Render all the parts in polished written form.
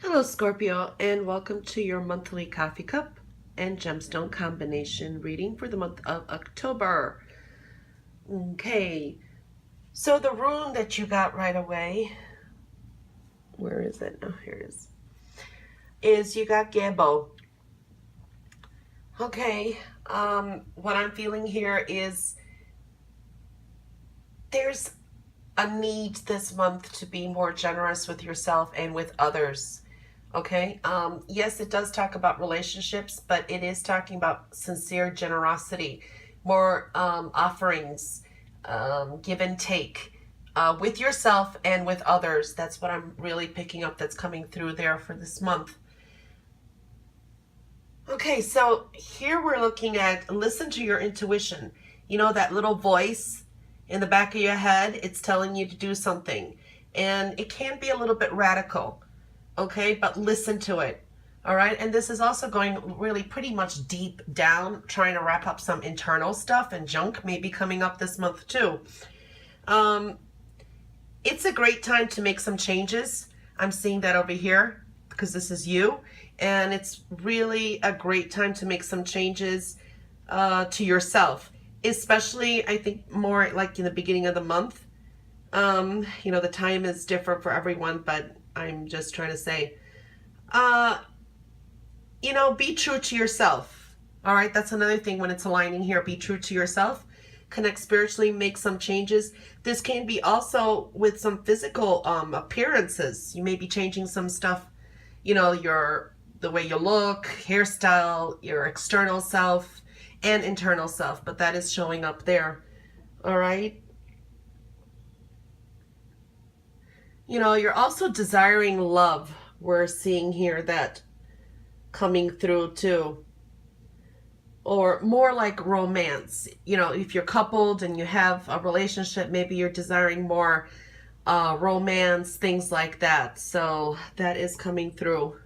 Hello, Scorpio, and welcome to your monthly coffee cup and gemstone combination reading for the month of October. Okay, so the rune that you got right away, where is it? Oh, here it is you got Gabo. Okay, what I'm feeling here is there's a need this month to be more generous with yourself and with others. Okay. Yes, it does talk about relationships, but it is talking about sincere generosity, more offerings, give and take with yourself and with others. That's what I'm really picking up that's coming through there for this month. Okay, so here we're looking at listen to your intuition. You know, that little voice in the back of your head, it's telling you to do something. And it can be a little bit radical. Okay, but listen to it. All right, and this is also going really pretty much deep down, trying to wrap up some internal stuff and junk maybe coming up this month too. It's a great time to make some changes. I'm seeing that over here because this is you, and it's really a great time to make some changes to yourself, especially I think more like in the beginning of the month. You know, the time is different for everyone, but I'm just trying to say, you know, be true to yourself. All right, that's another thing when it's aligning here. Be true to yourself. Connect spiritually, make some changes. This can be also with some physical appearances. You may be changing some stuff, you know, the way you look, hairstyle, your external self and internal self, but that is showing up there. All right. You know, you're also desiring love. We're seeing here that coming through too. Or more like romance. You know, if you're coupled and you have a relationship, maybe you're desiring more romance, things like that. So that is coming through.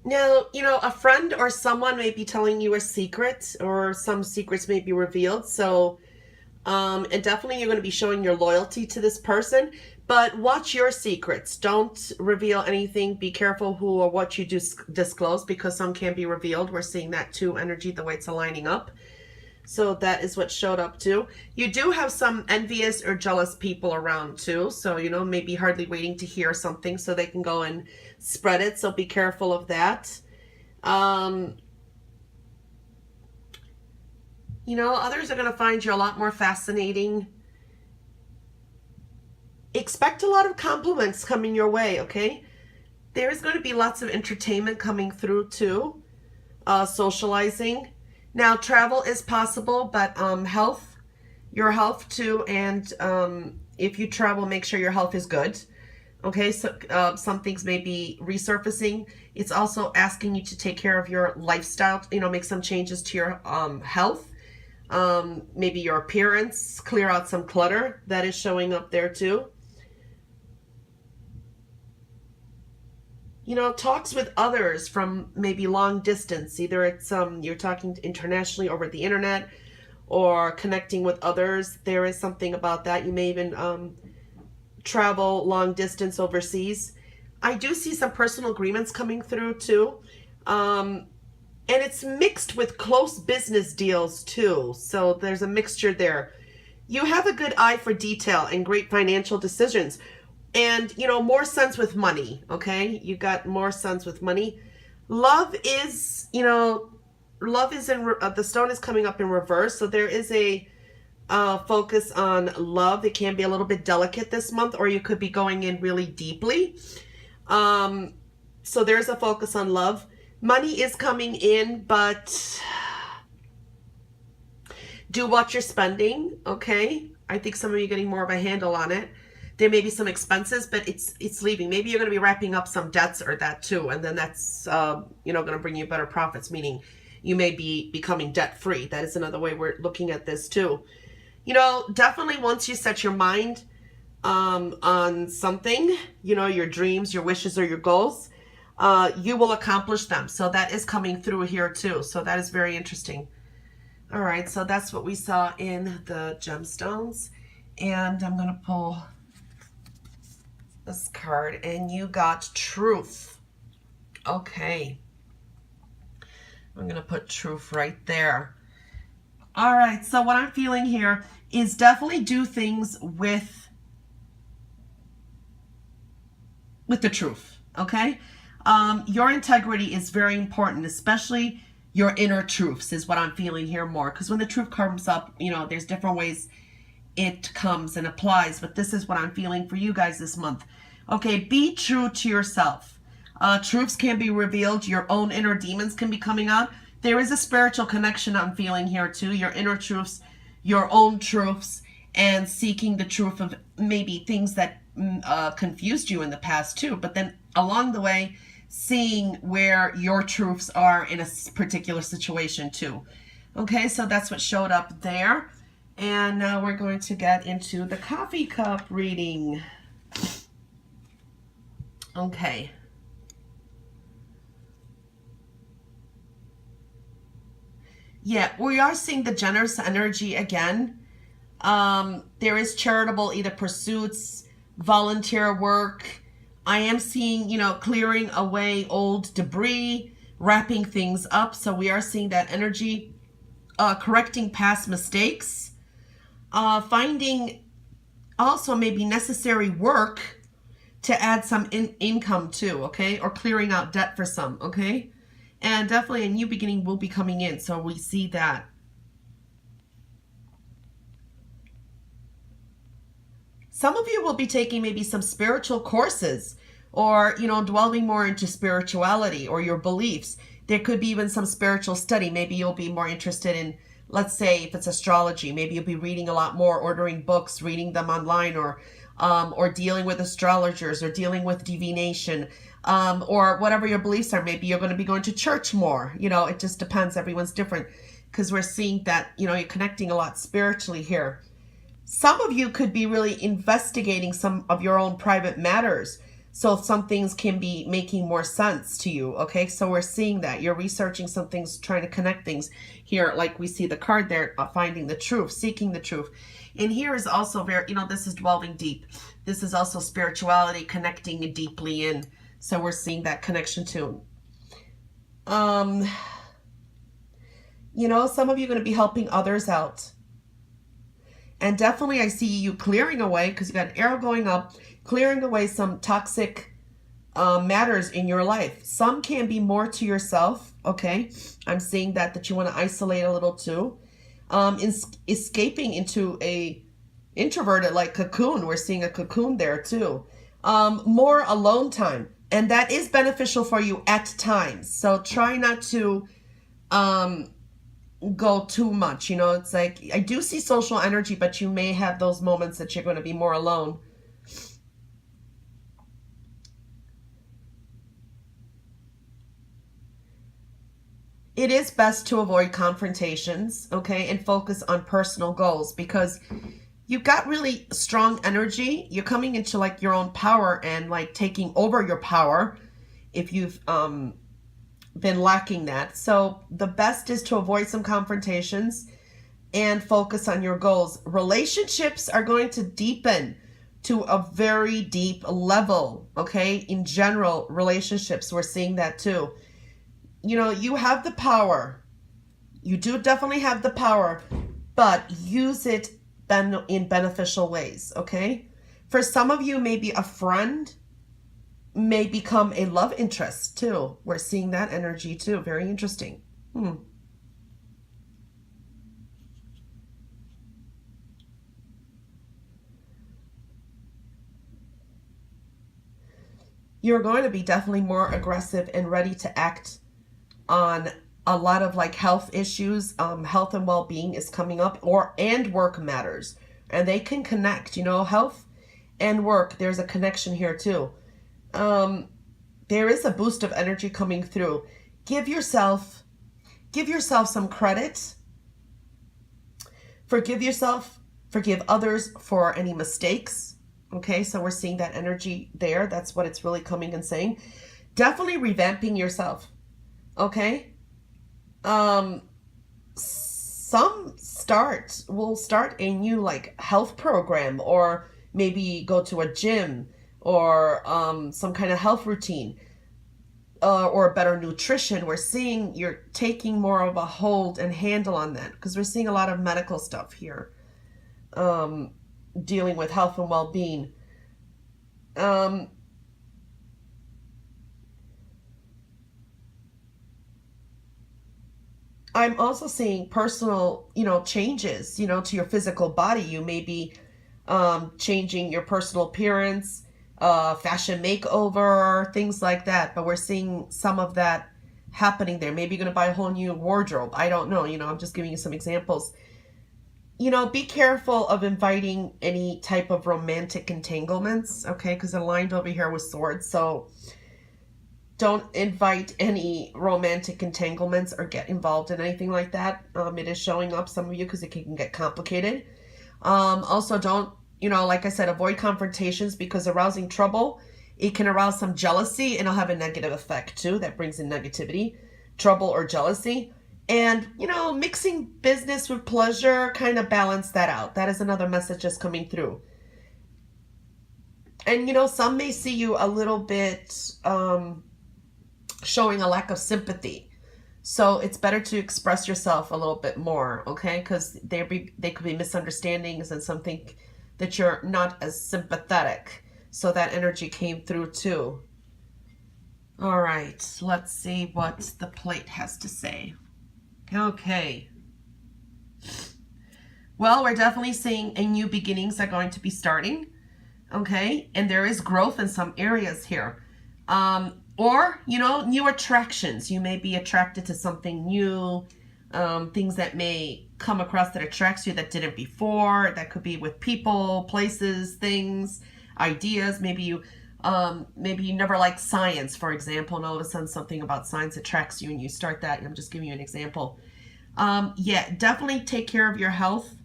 Now, you know, a friend or someone may be telling you a secret, or some secrets may be revealed. So, and definitely you're going to be showing your loyalty to this person, but watch your secrets. Don't reveal anything. Be careful who or what you disclose, because some can be revealed. We're seeing that too, energy, the way it's aligning up. So that is what showed up too. You do have some envious or jealous people around too. So, you know, maybe hardly waiting to hear something so they can go and spread it. So be careful of that. You know, others are going to find you a lot more fascinating. Expect a lot of compliments coming your way, okay? There's going to be lots of entertainment coming through too. Socializing. Now, travel is possible, but health, your health too, and if you travel, make sure your health is good. Okay, so some things may be resurfacing. It's also asking you to take care of your lifestyle, you know, make some changes to your health, maybe your appearance, clear out some clutter. That is showing up there too. You know, talks with others from maybe long distance. Either it's you're talking internationally over the internet or connecting with others. There is something about that. You may even travel long distance overseas. I do see some personal agreements coming through too. And it's mixed with close business deals too. So there's a mixture there. You have a good eye for detail and great financial decisions. And, you know, more sense with money, okay? You got more sense with money. Love is, you know, love is in, the stone is coming up in reverse. So there is a focus on love. It can be a little bit delicate this month, or you could be going in really deeply. So there's a focus on love. Money is coming in, but do watch your spending, okay? I think some of you are getting more of a handle on it. There may be some expenses, but it's leaving. Maybe you're going to be wrapping up some debts or that too, and then that's you know, going to bring you better profits, meaning you may be becoming debt free. That is another way we're looking at this too. You know, definitely once you set your mind on something, you know, your dreams, your wishes, or your goals, you will accomplish them. So that is coming through here too. So that is very interesting. All right, so that's what we saw in the gemstones. And I'm going to pull this card, and you got truth. Okay. I'm going to put truth right there. All right, so what I'm feeling here is definitely do things with the truth, okay? Your integrity is very important, especially your inner truths is what I'm feeling here more. Because when the truth comes up, you know, there's different ways it comes and applies. But this is what I'm feeling for you guys this month. Okay, be true to yourself. Truths can be revealed. Your own inner demons can be coming out. There is a spiritual connection I'm feeling here too. Your inner truths, your own truths, and seeking the truth of maybe things that confused you in the past too. But then along the way, seeing where your truths are in a particular situation too. Okay, so that's what showed up there. And now we're going to get into the coffee cup reading. Okay. Yeah, we are seeing the generous energy again. There is charitable either pursuits, volunteer work. I am seeing, you know, clearing away old debris, wrapping things up. So we are seeing that energy, correcting past mistakes, finding also maybe necessary work to add some income too, okay? Or clearing out debt for some, okay? And definitely a new beginning will be coming in. So we see that. Some of you will be taking maybe some spiritual courses or, you know, delving more into spirituality or your beliefs. There could be even some spiritual study. Maybe you'll be more interested in, let's say, if it's astrology, maybe you'll be reading a lot more, ordering books, reading them online, or dealing with astrologers or dealing with divination, or whatever your beliefs are. Maybe you're going to be going to church more. You know, it just depends. Everyone's different because we're seeing that, you know, you're connecting a lot spiritually here. Some of you could be really investigating some of your own private matters. So some things can be making more sense to you. Okay, so we're seeing that you're researching some things, trying to connect things here. Like we see the card there, finding the truth, seeking the truth. And here is also very, you know, this is delving deep. This is also spirituality, connecting deeply in. So we're seeing that connection too. You know, some of you are going to be helping others out. And definitely I see you clearing away, because you got an arrow going up, clearing away some toxic matters in your life. Some can be more to yourself, okay? I'm seeing that you want to isolate a little too. Escaping into a introverted like cocoon. We're seeing a cocoon there too. More alone time. And that is beneficial for you at times. So try not to go too much. You know, it's like, I do see social energy, but you may have those moments that you're going to be more alone. It is best to avoid confrontations, okay, and focus on personal goals, because you've got really strong energy. You're coming into like your own power and like taking over your power if you've been lacking that. So the best is to avoid some confrontations and focus on your goals. Relationships are going to deepen to a very deep level, okay? In general, relationships, we're seeing that too. You know, you have the power. You do definitely have the power, but use it in beneficial ways, okay? For some of you, maybe a friend may become a love interest too. We're seeing that energy too. Very interesting. You're going to be definitely more aggressive and ready to act on a lot of like health issues. Health and well-being is coming up, and work matters, and they can connect, you know, health and work. There's a connection here too. There is a boost of energy coming through. Give yourself some credit. Forgive yourself, forgive others for any mistakes. Okay, so we're seeing that energy there. That's what it's really coming and saying. Definitely revamping yourself. Okay? some will start a new like health program, or maybe go to a gym, or some kind of health routine, or better nutrition. We're seeing you're taking more of a hold and handle on that, because we're seeing a lot of medical stuff here, dealing with health and well-being. I'm also seeing personal, changes, to your physical body. You may be changing your personal appearance, fashion makeover, things like that. But we're seeing some of that happening there. Maybe you're going to buy a whole new wardrobe. I don't know. I'm just giving you some examples. Be careful of inviting any type of romantic entanglements, okay? Because they're lined over here with swords. So don't invite any romantic entanglements or get involved in anything like that. It is showing up, some of you, because it can get complicated. Also, don't, like I said, avoid confrontations, because arousing trouble, it can arouse some jealousy, and it'll have a negative effect too. That brings in negativity, trouble or jealousy. And, mixing business with pleasure, kind of balance that out. That is another message that's coming through. And, some may see you a little bit showing a lack of sympathy. So it's better to express yourself a little bit more, okay? Because they could be misunderstandings and something that you're not as sympathetic. So that energy came through too. All right, let's see what the plate has to say. Okay. Well, we're definitely seeing a new beginnings are going to be starting, okay? And there is growth in some areas here. Or, new attractions. You may be attracted to something new, things that may come across that attracts you that didn't before. That could be with people, places, things, ideas. Maybe you never liked science, for example, and all of a sudden something about science attracts you and you start that. I'm just giving you an example. Yeah, definitely take care of your health,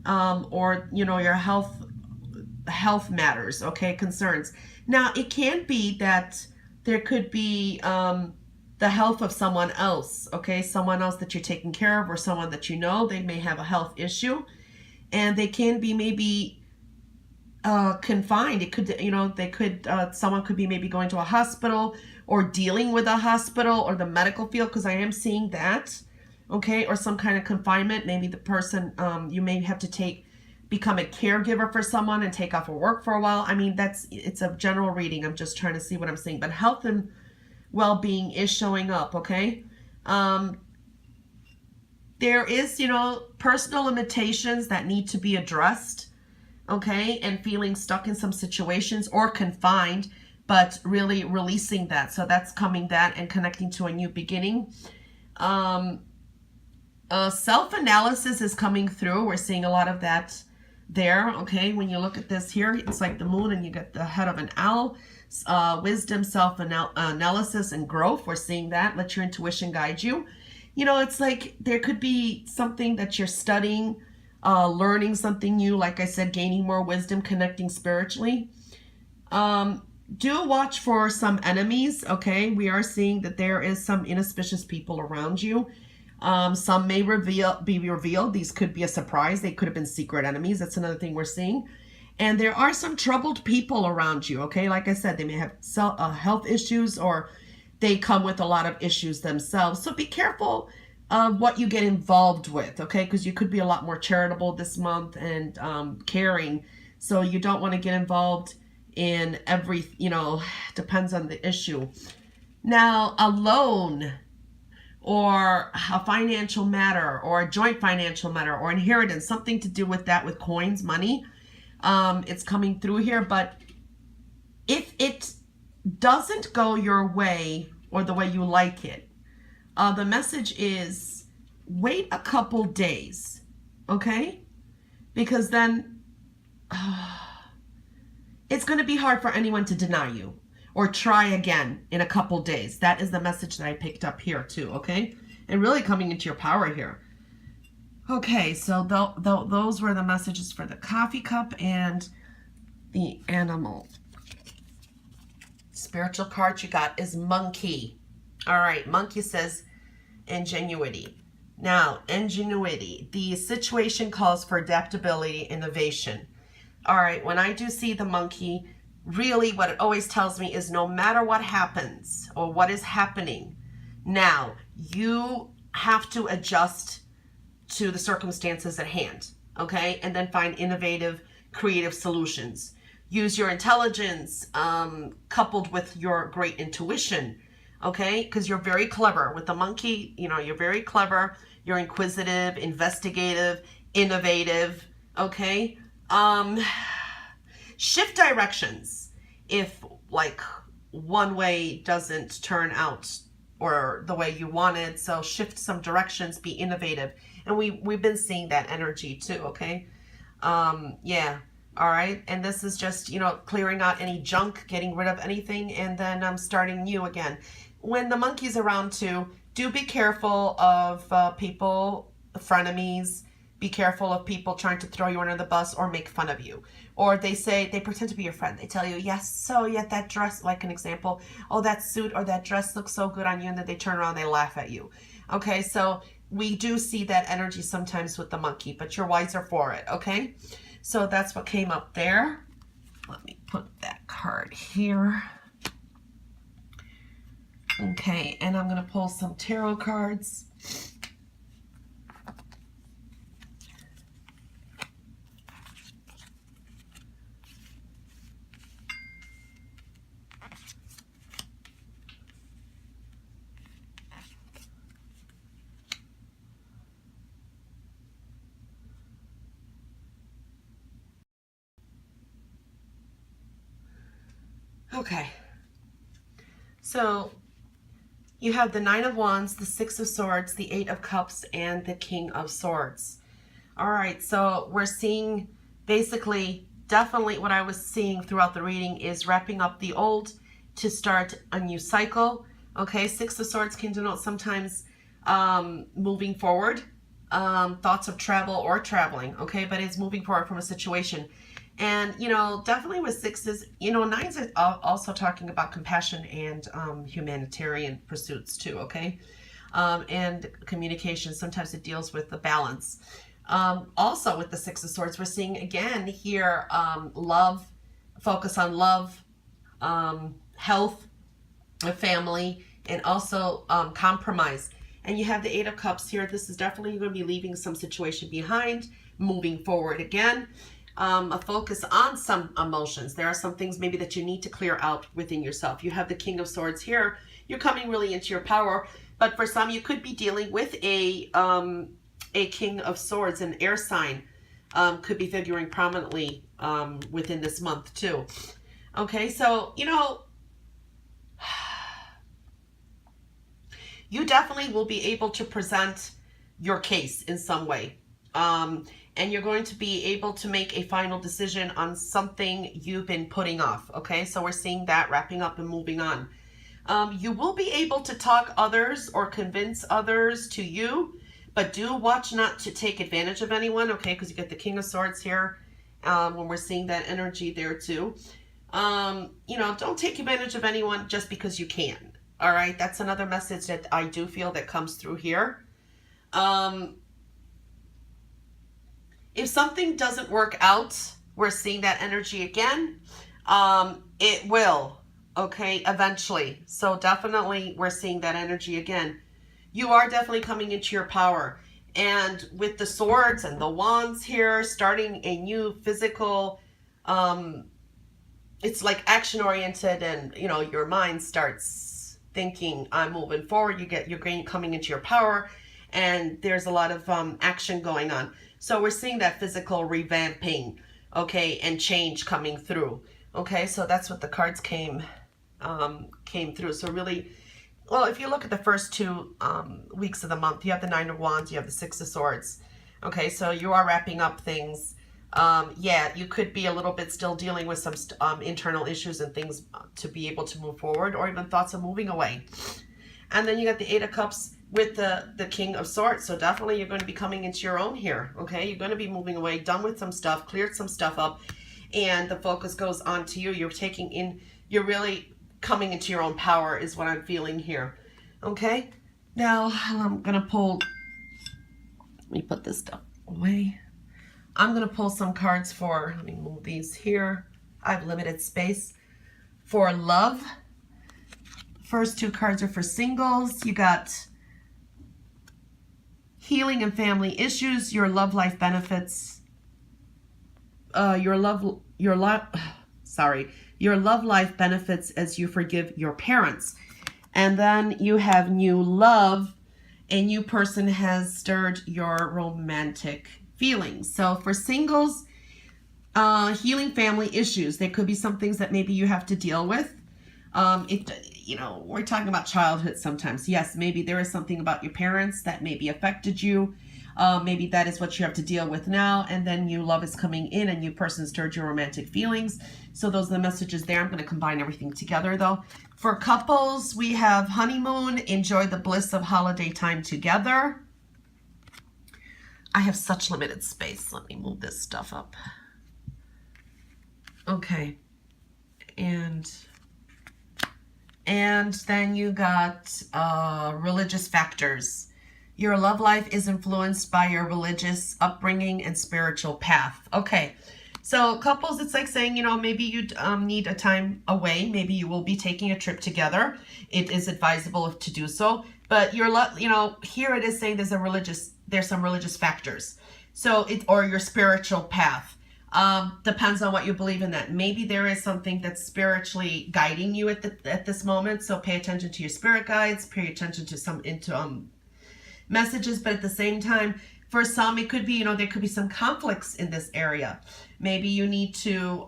or, your health matters, okay, concerns. Now, it can be that there could be the health of someone else, okay? Someone else that you're taking care of, or someone that they may have a health issue, and they can be maybe confined. It could, someone could be maybe going to a hospital, or dealing with a hospital or the medical field, because I am seeing that, okay? Or some kind of confinement. Maybe the person, you may have to become a caregiver for someone and take off of work for a while. I mean, it's a general reading. I'm just trying to see what I'm seeing. But health and well-being is showing up, okay? There is, personal limitations that need to be addressed, okay? And feeling stuck in some situations or confined, but really releasing that. So that's that and connecting to a new beginning. Self-analysis is coming through. We're seeing a lot of that there, okay? When you look at this here, it's like the moon and you get the head of an owl. Wisdom, self-analysis, and growth. We're seeing that. Let your intuition guide you. It's like there could be something that you're studying, learning something new, like I said, gaining more wisdom, connecting spiritually. Do watch for some enemies, okay? We are seeing that there is some inauspicious people around you. Some may be revealed. These could be a surprise. They could have been secret enemies. That's another thing we're seeing. And there are some troubled people around you, okay? Like I said, they may have health issues, or they come with a lot of issues themselves. So be careful of what you get involved with, okay? Because you could be a lot more charitable this month and caring. So you don't want to get involved in depends on the issue. Now, a loan, or a financial matter, or a joint financial matter, or inheritance, something to do with that, with coins, money. It's coming through here, but if it doesn't go your way or the way you like it, the message is wait a couple days, okay? Because then it's going to be hard for anyone to deny you, or try again in a couple days. That is the message that I picked up here too, okay? And really coming into your power here. Okay, so those were the messages for the coffee cup and the animal. Spiritual card you got is monkey. All right, monkey says ingenuity. Now, ingenuity. The situation calls for adaptability, innovation. All right, when I do see the monkey, really what it always tells me is no matter what happens or what is happening, now you have to adjust to the circumstances at hand, okay? And then find innovative, creative solutions. Use your intelligence coupled with your great intuition, okay? Because you're very clever. With the monkey, you know, you're very clever. You're inquisitive, investigative, innovative, okay? Shift directions if like one way doesn't turn out or the way you wanted. So shift some directions, be innovative. And we've been seeing that energy too, okay? Yeah. All right. And this is just, you know, clearing out any junk, getting rid of anything, and then starting new again. When the monkey's around too, do be careful of people, frenemies. Be careful of people trying to throw you under the bus or make fun of you. Or they pretend to be your friend. They tell you, yes, so yeah, that dress, like an example, oh, that suit or that dress looks so good on you, and then they turn around and they laugh at you. Okay, so we do see that energy sometimes with the monkey, but you're wiser for it, okay? So that's what came up there. Let me put that card here. Okay, and I'm going to pull some tarot cards. Okay, so you have the Nine of Wands, the Six of Swords, the Eight of Cups, and the King of Swords. All right, so we're seeing basically, definitely what I was seeing throughout the reading is wrapping up the old to start a new cycle. Okay, Six of Swords can denote sometimes moving forward, thoughts of travel or traveling, okay, but it's moving forward from a situation. And, you know, definitely with sixes, you know, nines are also talking about compassion and humanitarian pursuits too, okay? And communication, sometimes it deals with the balance. Also with the Six of Swords, we're seeing again here love, focus on love, health, family, and also compromise. And you have the Eight of Cups here. This is definitely going to be leaving some situation behind, moving forward again. A focus on some emotions. There are some things maybe that you need to clear out within yourself. You have the King of Swords here. You're coming really into your power, but for some you could be dealing with a King of Swords, an air sign, could be figuring prominently within this month too. Okay, so you know, you definitely will be able to present your case in some way. And you're going to be able to make a final decision on something you've been putting off. Okay, so we're seeing that wrapping up and moving on. You will be able to talk others or convince others to you, but do watch not to take advantage of anyone, okay, because you get the King of Swords here when we're seeing that energy there too. You know, don't take advantage of anyone just because you can. All right, that's another message that I do feel that comes through here. If something doesn't work out, we're seeing that energy again. It will, okay, eventually. So definitely we're seeing that energy again. You are definitely coming into your power. And with the swords and the wands here, starting a new physical, it's like action oriented, and you know, your mind starts thinking, I'm moving forward. You're coming into your power, and there's a lot of action going on. So we're seeing that physical revamping, okay, and change coming through. Okay, so that's what the cards came through. So really, well, if you look at the first 2 weeks of the month, you have the Nine of Wands, you have the Six of Swords. Okay, so you are wrapping up things. Yeah, you could be a little bit still dealing with some internal issues and things to be able to move forward, or even thoughts of moving away. And then you got the Eight of Cups with the King of Swords. So definitely you're going to be coming into your own here, okay? You're going to be moving away, done with some stuff, cleared some stuff up, and the focus goes on to you. You're really coming into your own power is what I'm feeling here, okay? Now I'm going to pull Let me put this stuff away. I'm going to pull some cards for, let me move these here. I have limited space. For love. First two cards are for singles. You got healing and family issues, your love life benefits, your love life benefits as you forgive your parents. And then you have new love. A new person has stirred your romantic feelings. So for singles, healing family issues. There could be some things that maybe you have to deal with. We're talking about childhood sometimes. Yes, maybe there is something about your parents that maybe affected you. Maybe that is what you have to deal with now. And then new love is coming in, a new person stirred your romantic feelings. So those are the messages there. I'm going to combine everything together though. For couples, we have honeymoon, enjoy the bliss of holiday time together. I have such limited space. Let me move this stuff up. Okay. And then you got religious factors. Your love life is influenced by your religious upbringing and spiritual path. Okay, so couples, it's like saying, maybe you need a time away. Maybe you will be taking a trip together. It is advisable to do so. But here it is saying there's some religious factors. So or your spiritual path. Depends on what you believe in that. Maybe there is something that's spiritually guiding you at this moment. So pay attention to your spirit guides, pay attention to some messages, but at the same time, for some, it could be, there could be some conflicts in this area. Maybe you need to,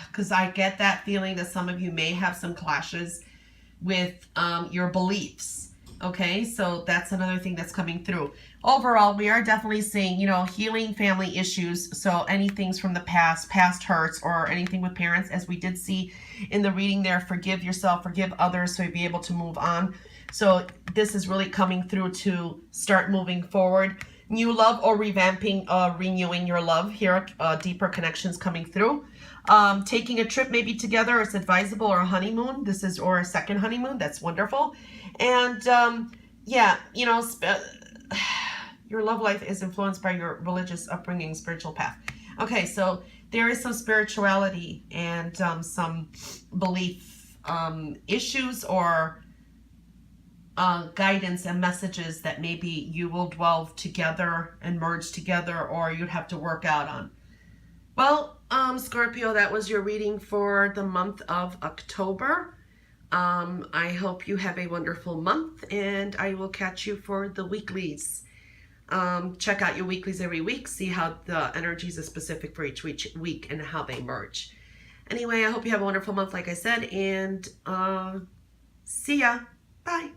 because I get that feeling that some of you may have some clashes with your beliefs. Okay, so that's another thing that's coming through. Overall, we are definitely seeing, healing family issues. So anything from the past hurts, or anything with parents, as we did see in the reading there, forgive yourself, forgive others, so you'll be able to move on. So this is really coming through to start moving forward. New love or revamping, renewing your love here, deeper connections coming through. Taking a trip maybe together is advisable, or a honeymoon. Or a second honeymoon. That's wonderful. And your love life is influenced by your religious upbringing, spiritual path. Okay, so there is some spirituality and some belief issues, or guidance and messages that maybe you will dwell together and merge together, or you'd have to work out on. Well, Scorpio, that was your reading for the month of October. I hope you have a wonderful month, and I will catch you for the weeklies. Check out your weeklies every week. See how the energies are specific for each week and how they merge. Anyway, I hope you have a wonderful month, like I said, and see ya. Bye.